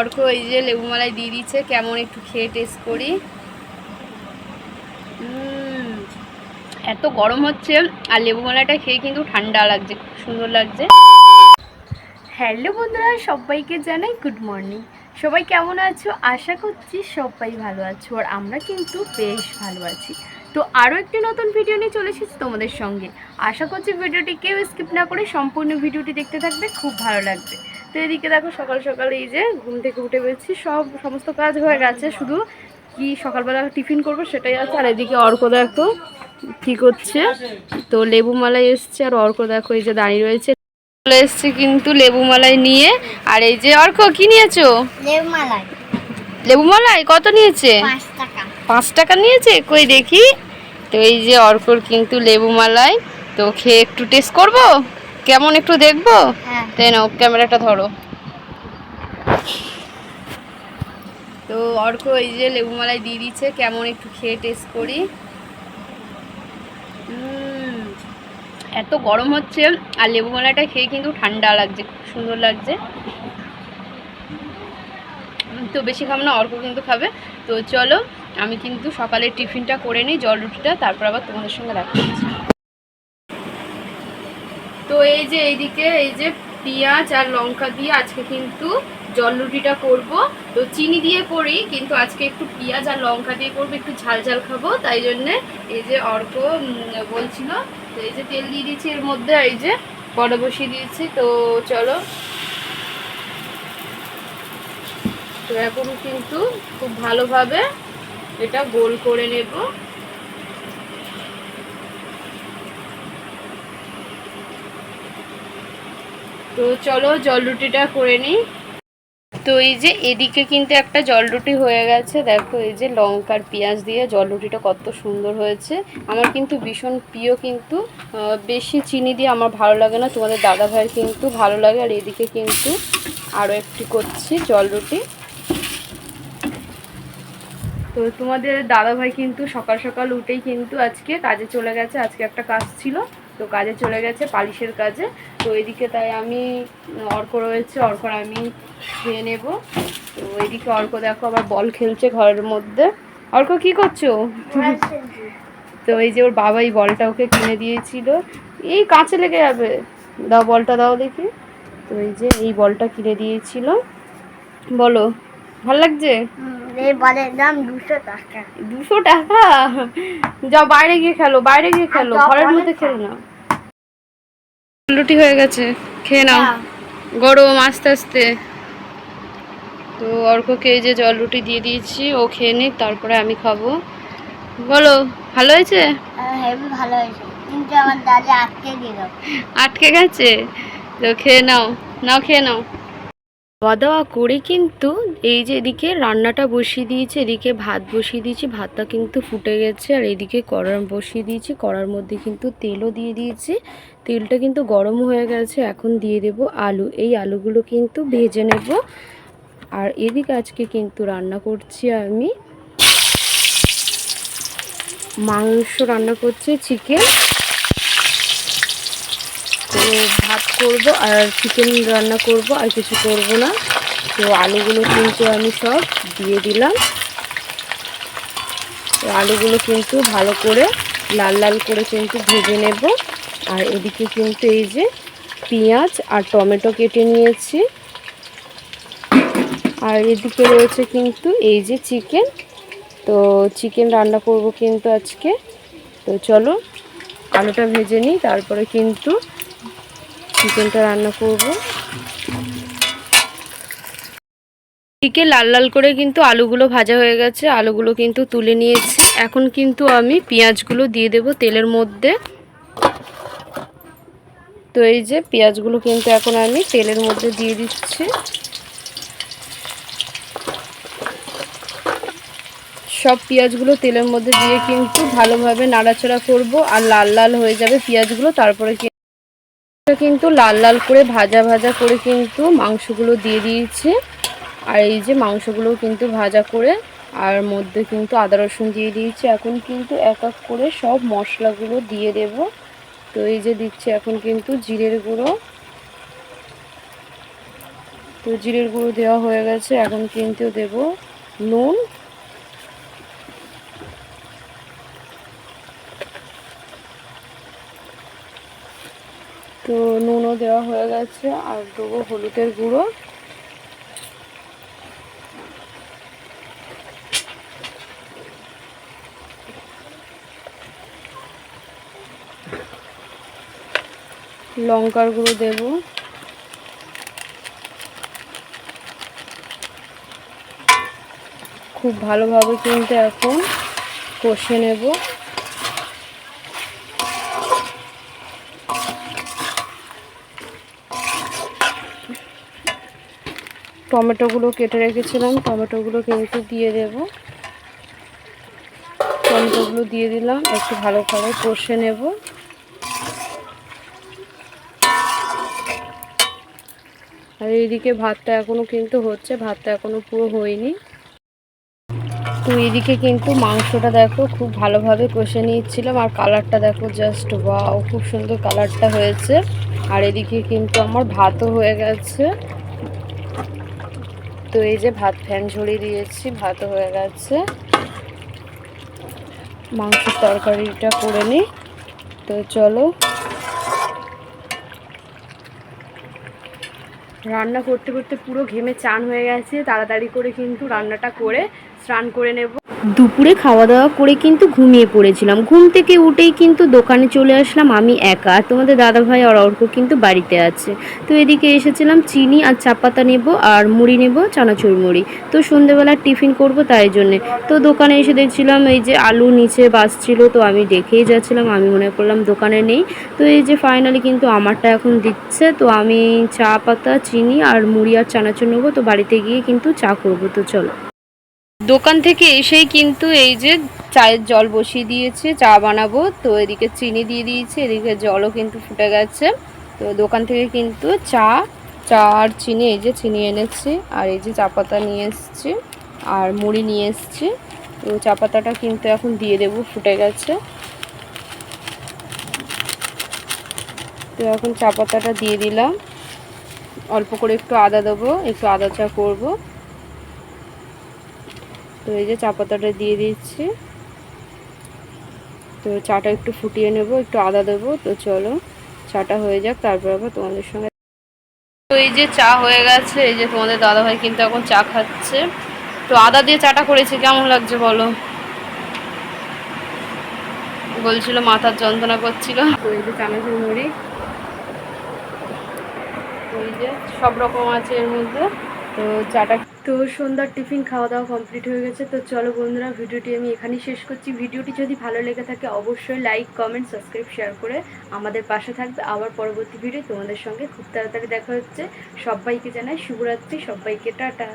অর্ক এই যে লেবু মালাই দিয়ে দিচ্ছে, কেমন একটু খেয়ে টেস্ট করি। এত গরম হচ্ছে আর লেবু মালাইটা খেয়ে কিন্তু ঠান্ডা লাগছে, খুব সুন্দর লাগছে। হ্যালো বন্ধুরা, সবাইকে জানাই গুড মর্নিং। সবাই কেমন আছো? আশা করছি সবাই ভালো আছো, আর আমরা কিন্তু বেশ ভালো আছি। তো আরও একটি নতুন ভিডিও নিয়ে চলে এসেছি তোমাদের সঙ্গে। আশা করছি ভিডিওটি কেউ স্কিপ না করে সম্পূর্ণ ভিডিওটি দেখতে থাকবে, খুব ভালো লাগবে। তো এদিকে দেখো, সকাল সকাল এই যে ঘুম থেকে উঠে পেয়েছি, সমস্ত কাজ হয়ে গেছে, শুধু কি সকালবেলা টিফিন করবো সেটাই আছে। আর এদিকে অর্ক দেখো কি করছে, তো লেবু মালাই এসছে, আর অর্ক দেখো এই যে দাঁড়িয়ে রয়েছে। চলে এসছে কিন্তু লেবু মালাই নিয়ে। আর এই যে অর্ক কি নিয়েছো? লেবু মালাই কত নিয়েছে? 5 টাকা নিয়েছে, কই দেখি। তো এই যে অর্কর কিন্তু লেবু মালাই, তো খেয়ে একটু টেস্ট করবো, কেমন একটু দেখবো। তাই না, ক্যামেরাটা ধরো। তো অর্ক এই যে লেবু মালাই দিয়ে দিচ্ছে, কেমন একটু খেয়ে টেস্ট করি। এত গরম হচ্ছে আর লেবু মালাইটা খেয়ে কিন্তু ঠান্ডা লাগছে, খুব সুন্দর লাগছে। তো বেশি খাবো না, অর্ক কিন্তু খাবে। তো চলো আমি কিন্তু সকালের টিফিনটা করে নিই, জল রুটিটা, তারপর আবার তোমাদের সঙ্গে দেখা হচ্ছে। তো এই যে এইদিকে এই যে পেঁয়াজ আর লঙ্কা দিয়ে আজকে কিন্তু জল রুটিটা করবো। তো চিনি দিয়ে করি, কিন্তু আজকে একটু পেঁয়াজ আর লঙ্কা দিয়ে করবো, একটু ঝাল ঝাল খাবো, তাই জন্যে এই যে অর্ক বলছিল। তো এই যে তেল দিয়ে দিয়েছি এর মধ্যে, এই যে কড়া বসিয়ে দিয়েছি। তো চলো, তো এখন কিন্তু খুব ভালোভাবে এটা গোল করে নেব। তো চলো জল রুটিটা করে নিই। তো এই যে এদিকে কিন্তু একটা জল রুটি হয়ে গেছে, দেখো এই যে লঙ্কার পেঁয়াজ দিয়ে জল রুটিটা কত সুন্দর হয়েছে। আমার কিন্তু ভীষণ প্রিয়, কিন্তু বেশি চিনি দিয়ে আমার ভালো লাগে না, তোমাদের দাদা ভাইয়ের কিন্তু ভালো লাগে। আর এদিকে কিন্তু আরও একটি করছি জল রুটি। তো তোমাদের দাদাভাই কিন্তু সকাল সকাল উঠেই কিন্তু আজকে কাজে চলে গেছে, আজকে একটা কাজ ছিল, তো কাজে চলে গেছে পালিশের কাজে। তো এদিকে তাই আমি, অর্ক রয়েছে, অর্কর আমি খেয়ে নেব। তো এইদিকে অর্ক দেখো আবার বল খেলছে ঘরের মধ্যে। অর্ক কি করছো? তো এই যে ওর বাবা এই বলটা ওকে কিনে দিয়েছিল, এই কাঁচে লেগে যাবে, দাও বলটা দাও দেখি। তো এই যে এই বলটা কিনে দিয়েছিল, বলো ভালো লাগছে? এই বলের দাম 200 টাকা। 200 টাকা? যাও বাইরে গিয়ে খেলো, বাইরে গিয়ে খেলো, ঘরের মধ্যে খেলো না। রুটি হয়ে গেছে, খেয়ে নাও, গরম আস্তে আস্তে। তো অর্ককে এই যে জল রুটি দিয়ে দিয়েছি, ও খেয়ে নিক, তারপরে আমি খাবো। বলো ভালো হয়েছে? হেভি ভালো হয়েছে, কিন্তু আমার দাদা আটকে দিল। আটকে গেছে? তো খেয়ে নাও, নাও খেয়ে নাও। খাওয়া দাওয়া করে কিন্তু এই যে এদিকে রান্নাটা বসিয়ে দিয়েছি, এদিকে ভাত বসিয়ে দিয়েছি, ভাতটা কিন্তু ফুটে গেছে। আর এদিকে কড়া বসিয়ে দিয়েছি, কড়ার মধ্যে কিন্তু তেলও দিয়ে দিয়েছি, তেলটা কিন্তু গরম হয়ে গেছে। এখন দিয়ে দেব আলু, এই আলুগুলো কিন্তু ভেজে নেব। আর এদিকে আজকে কিন্তু রান্না করছি আমি মাংস, রান্না করছি চিকেন। তো ভাত করব আর চিকেন রান্না করব, আর কিছু করব না। তো আলুগুলো কিন্তু আমি সব দিয়ে দিলাম। তো আলুগুলো কিন্তু ভালো করে লাল লাল করে কিন্তু ভেজে নেব। আর এদিকে কিন্তু এই যে পেঁয়াজ আর টমেটো কেটে নিয়েছি, আর এদিকে রয়েছে কিন্তু এই যে চিকেন। তো চিকেন রান্না করব কিন্তু আজকে। তো চলো আলুটা ভেজে নিই, তারপরে কিন্তু চিকেনটা রান্না করব। এদিকে লাল লাল করে কিন্তু আলুগুলো ভাজা হয়ে গেছে, আলুগুলো কিন্তু তুলে নিয়েছি। এখন কিন্তু আমি পেঁয়াজগুলো দিয়ে দেব তেলের মধ্যে। তো এই যে পেঁয়াজগুলো কিন্তু এখন আমি তেলের মধ্যে দিয়ে দিচ্ছি। সব পেঁয়াজগুলো তেলের মধ্যে দিয়ে কিন্তু ভালোভাবে নাড়াচাড়া করব, আর লাল লাল হয়ে যাবে পেঁয়াজগুলো। তারপরে কিন্তু লাল লাল করে ভাজা ভাজা করে কিন্তু মাংসগুলো দিয়ে দিয়েছি। আর এই যে মাংসগুলো কিন্তু ভাজা করে, আর মধ্যে কিন্তু আদা রসুন দিয়ে দিয়েছি। এখন কিন্তু এক এক করে সব মশলাগুলো দিয়ে দেব। তো এই যে দিচ্ছি এখন কিন্তু জিরের গুঁড়ো, তো জিরের গুঁড়ো দেওয়া হয়ে গেছে, এখন কিন্তু দেব নুন, তো নুনও দেওয়া হয়ে গেছে, আর দেবো হলুদের গুঁড়ো, লঙ্কার গুঁড়ো দেব, খুব ভালোভাবে কিন্তু এখন কষে নেব। টমেটোগুলো কেটে রেখেছিলাম, টমেটোগুলো কিন্তু দিয়ে দেব, টমেটোগুলো দিয়ে দিলাম, একটু ভালোভাবে কষে নেব। আর এইদিকে ভাতটা এখনও কিন্তু হচ্ছে, ভাতটা এখনও পুরো হয়নি। তো এইদিকে কিন্তু মাংসটা দেখো খুব ভালোভাবে কষে নিচ্ছিলাম, আর কালারটা দেখো জাস্ট ওয়াও, খুব সুন্দর কালারটা হয়েছে। আর এদিকে কিন্তু আমার ভাতও হয়ে গেছে। তো এই যে ভাত ফ্যান ঝরিয়ে দিয়েছি, ভাতও হয়ে গেছে। মাংসের তরকারিটা করে নিই, তো চলো। রান্না করতে করতে পুরো ঘেমে চান হয়ে গেছে, তাড়াতাড়ি করে কিন্তু রান্নাটা করে স্নান করে নেব। দুপুরে খাওয়া দাওয়া করে কিন্তু ঘুমিয়ে পড়েছিলাম, ঘুম থেকে উঠেই কিন্তু দোকানে চলে আসলাম আমি একা, আর তোমাদের দাদাভাই আর অর্ক কিন্তু বাড়িতে আছে। তো এদিকে এসেছিলাম চিনি আর চা পাতা নেব, আর মুড়ি নেব, চানাচুর মুড়ি। তো সন্ধেবেলা টিফিন করব তাই জন্যে। তো দোকানে এসে দেখছিলাম এই যে আলু নিচে বাসছিল, তো আমি দেখেই যাচ্ছিলাম, আমি মনে করলাম দোকানে নেই। তো এই যে ফাইনালি কিন্তু আমারটা এখন দিচ্ছে, তো আমি চা পাতা, চিনি আর মুড়ি আর চানাচুর নেবো, তো বাড়িতে গিয়ে কিন্তু চা করবো। তো চলো। দোকান থেকে এসেই কিন্তু এই যে চায়ের জল বসিয়ে দিয়েছে, চা বানাবো। তো এদিকে চিনি দিয়ে দিয়েছে, এদিকে জলও কিন্তু ফুটে গেছে। তো দোকান থেকে কিন্তু চা আর চিনি, এই যে চিনি এনেছি, আর এই যে চা পাতা নিয়ে এসছি, আর মুড়ি নিয়ে এসছি। তো চা পাতাটা কিন্তু এখন দিয়ে দেবো, ফুটে গেছে। তো এখন চা পাতাটা দিয়ে দিলাম, অল্প করে একটু আদা দেবো, একটু আদা চা করবো। তো এই যে চা পাতাটা দিয়ে দিচ্ছি, তো চাটা একটু ফুটিয়ে নেব, একটু আদা দেবো। তো চলো চাটা হয়ে যাক, তারপর আবার তোমাদের সঙ্গে। তো এই যে চা হয়ে গেছে, এই যে তোমাদের দাদাভাই কিন্তু এখন চা খাচ্ছে। তো আদা দিয়ে চাটা করেছি, কেমন লাগছে বলো? বলছিল মাথার যন্ত্রণা করছিল। তো এই যে চানাচুর মুড়ি, এই যে সব রকম আছে এর মধ্যে। তো চাটা, তো সন্ধ্যার টিফিন খাওয়া দাওয়া কমপ্লিট হয়ে গেছে। তো চলো বন্ধুরা, ভিডিওটি আমি এখানেই শেষ করছি। ভিডিওটি যদি ভালো লেগে থাকে অবশ্যই লাইক, কমেন্ট, সাবস্ক্রাইব, শেয়ার করে আমাদের পাশে থাকবে। আবার পরবর্তী ভিডিও তোমাদের সঙ্গে খুব তাড়াতাড়ি দেখা হচ্ছে। সবাইকে জানাই শুভরাত্রি, সবাইকে টাটা।